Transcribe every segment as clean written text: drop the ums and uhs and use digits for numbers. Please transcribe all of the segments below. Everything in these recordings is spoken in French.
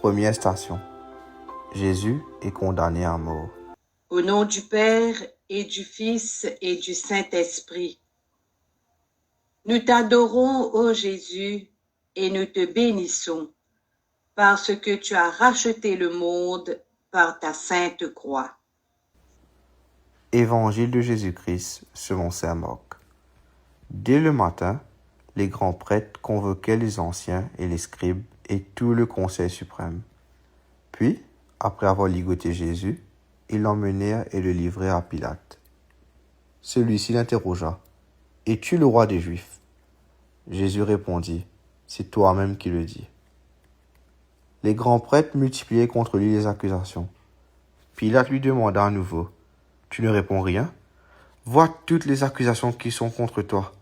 Première station. Jésus est condamné à mort. Au nom du Père et du Fils et du Saint-Esprit. Nous t'adorons, ô Jésus, et nous te bénissons, parce que tu as racheté le monde par ta sainte croix. Évangile de Jésus-Christ selon saint Marc. Dès le matin, les grands prêtres convoquaient les anciens et les scribes et tout le conseil suprême. Puis, après avoir ligoté Jésus, ils l'emmenèrent et le livrèrent à Pilate. Celui-ci l'interrogea. « Es-tu le roi des Juifs ?» Jésus répondit. « C'est toi-même qui le dis. » Les grands prêtres multipliaient contre lui les accusations. Pilate lui demanda à nouveau. « Tu ne réponds rien ? Vois toutes les accusations qui sont contre toi. »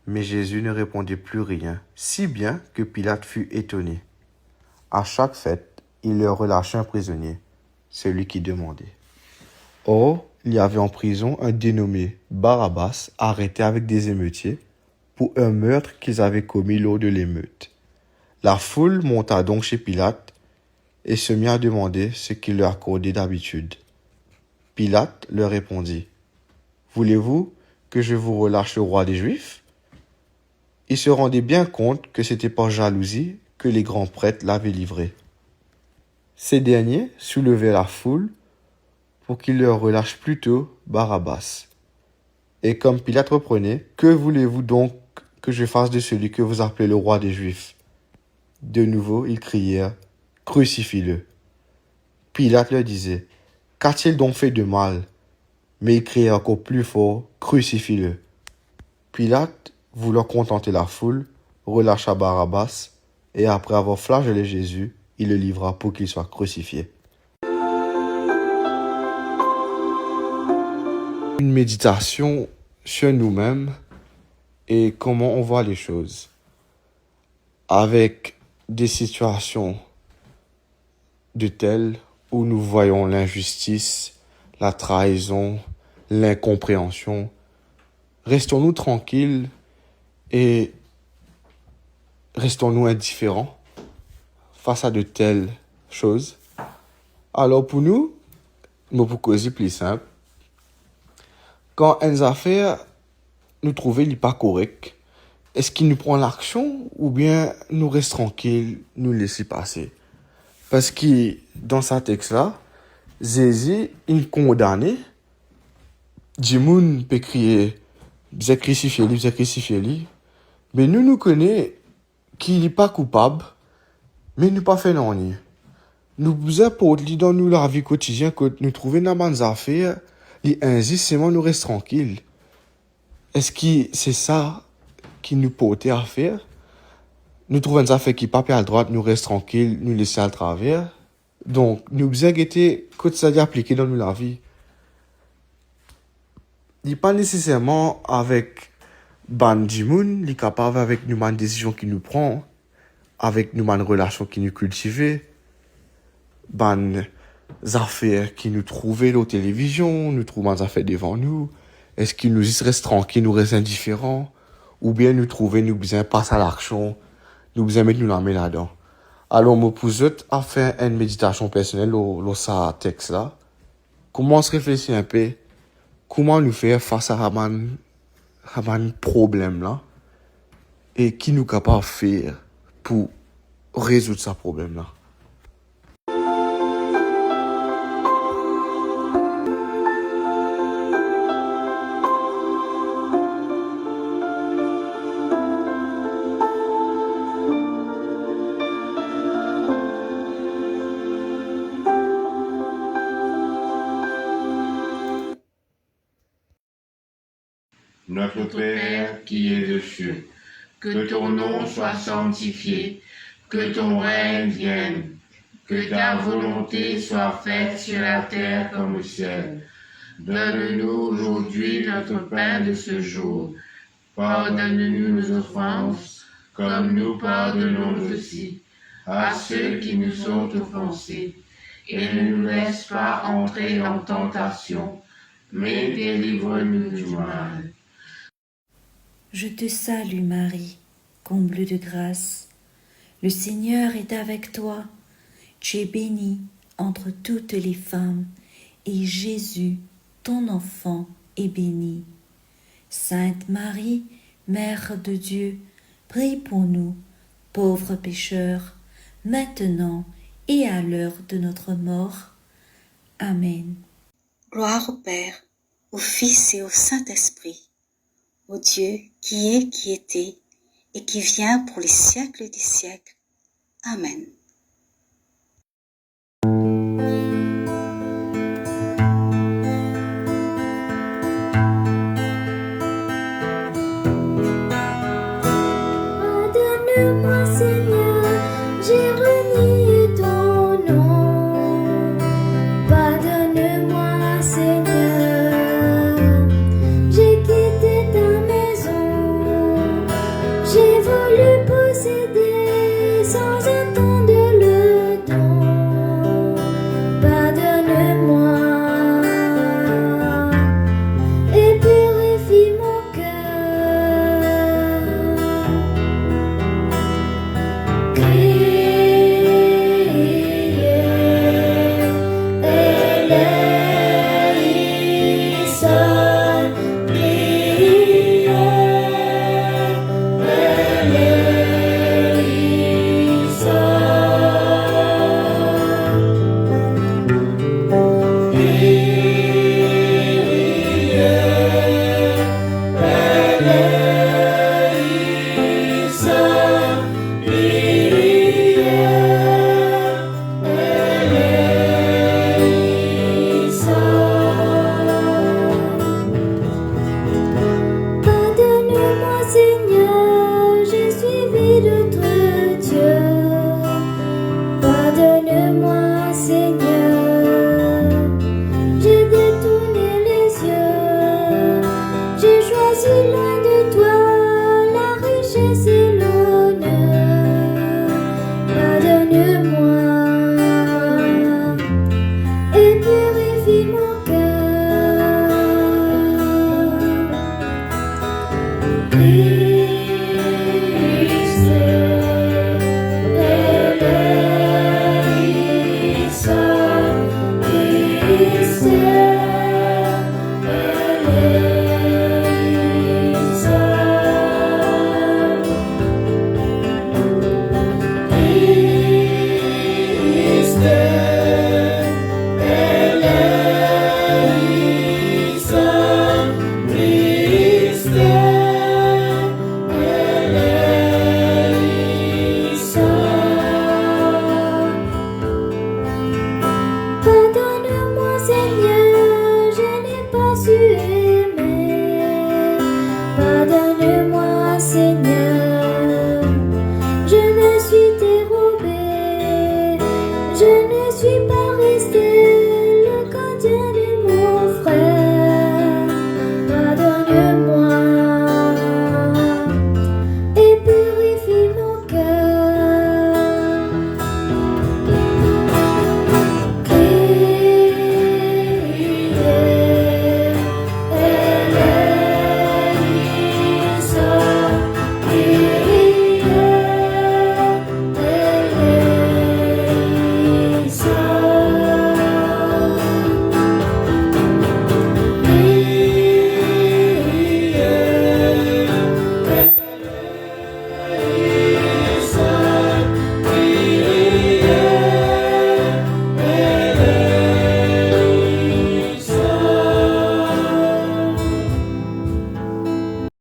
Mais Jésus ne répondait plus rien, si bien que Pilate fut étonné. À chaque fête, il leur relâchait un prisonnier, celui qui demandait. Or, il y avait en prison un dénommé Barabbas, arrêté avec des émeutiers, pour un meurtre qu'ils avaient commis lors de l'émeute. La foule monta donc chez Pilate et se mit à demander ce qu'il leur accordait d'habitude. Pilate leur répondit. « Voulez-vous que je vous relâche le roi des Juifs ?» Il se rendait bien compte que c'était par jalousie que les grands prêtres l'avaient livré. Ces derniers soulevaient la foule pour qu'il leur relâche plutôt Barabbas. Et comme Pilate reprenait, « Que voulez-vous donc que je fasse de celui que vous appelez le roi des Juifs ?» De nouveau, ils crièrent, « Crucifie-le !» Pilate leur disait, « Qu'a-t-il donc fait de mal ?» Mais ils criaient encore plus fort, « Crucifie-le !» Pilate, voulant contenter la foule, relâcha Barabbas, et après avoir flagellé Jésus, il le livra pour qu'il soit crucifié. Une méditation sur nous-mêmes et comment on voit les choses. Avec des situations de telles où nous voyons l'injustice, la trahison, l'incompréhension, restons-nous tranquilles et restons-nous indifférents face à de telles choses. Alors pour nous, pour causer plus simple, quand une affaire nous trouve pas correct, est-ce qu'il nous prend l'action ou bien nous reste tranquille, nous laisser passer? Parce que dans ce texte-là, Jésus est condamné. Dimoun peut crier, vous crucifié lui. Mais nous connaissons qu'il n'est pas coupable, mais nous pas fait non. Nous vous apportons dans nous la vie quotidienne que nous trouvons dans les affaires, les injustement nous reste tranquille. Est-ce que c'est ça qui nous porte à faire? Nous trouvons des affaires qui pas à droite, nous reste tranquille, nous laisser à travers. Donc, nous vous inquiétez que ça soit appliqué dans la vie. Il n'est pas nécessairement avec ban Jimoun, il est capable avec nous une décision qui nous prend, avec nous une relation qui nous cultive, ban affaires qui nous trouvent dans la télévision, nous trouvons des affaires devant nous. Est-ce qu'il nous reste tranquille, nous reste indifférent, ou bien nous trouver, nous besoin passer à l'action, nous besoin mettre nous la main là-dedans. Alors, moi, pour vous, à faire une méditation personnelle, au ça texte là, comment se réfléchir un peu, comment nous faire face à un problème là, et qui nous capable de faire pour résoudre ce problème là. Notre Père qui es aux cieux, que ton nom soit sanctifié, que ton règne vienne, que ta volonté soit faite sur la terre comme au ciel. Donne-nous aujourd'hui notre pain de ce jour. Pardonne-nous nos offenses, comme nous pardonnons aussi à ceux qui nous ont offensés. Et ne nous laisse pas entrer en tentation, mais délivre-nous du mal. Je te salue Marie, comble de grâce. Le Seigneur est avec toi. Tu es bénie entre toutes les femmes, et Jésus, ton enfant, est béni. Sainte Marie, Mère de Dieu, prie pour nous, pauvres pécheurs, maintenant et à l'heure de notre mort. Amen. Gloire au Père, au Fils et au Saint-Esprit, au Dieu qui est, qui était et qui vient pour les siècles des siècles. Amen. Pardonne-moi, Seigneur, j'ai renié ton nom. Pardonne-moi, Seigneur, j'ai quitté ta maison. J'ai voulu posséder sans attendre le don. Pardonne-moi et purifie mon cœur. Pardonne-moi, Seigneur, j'ai suivi d'autres dieux. Pardonne-moi, Seigneur, j'ai détourné les yeux. J'ai choisi loin de toi la richesse et l'honneur. Pardonne-moi et purifie mon cœur. Pardonne-moi, Seigneur, je n'ai pas su aimer. Pardonne-moi, Seigneur, je me suis dérobée. Je ne suis pas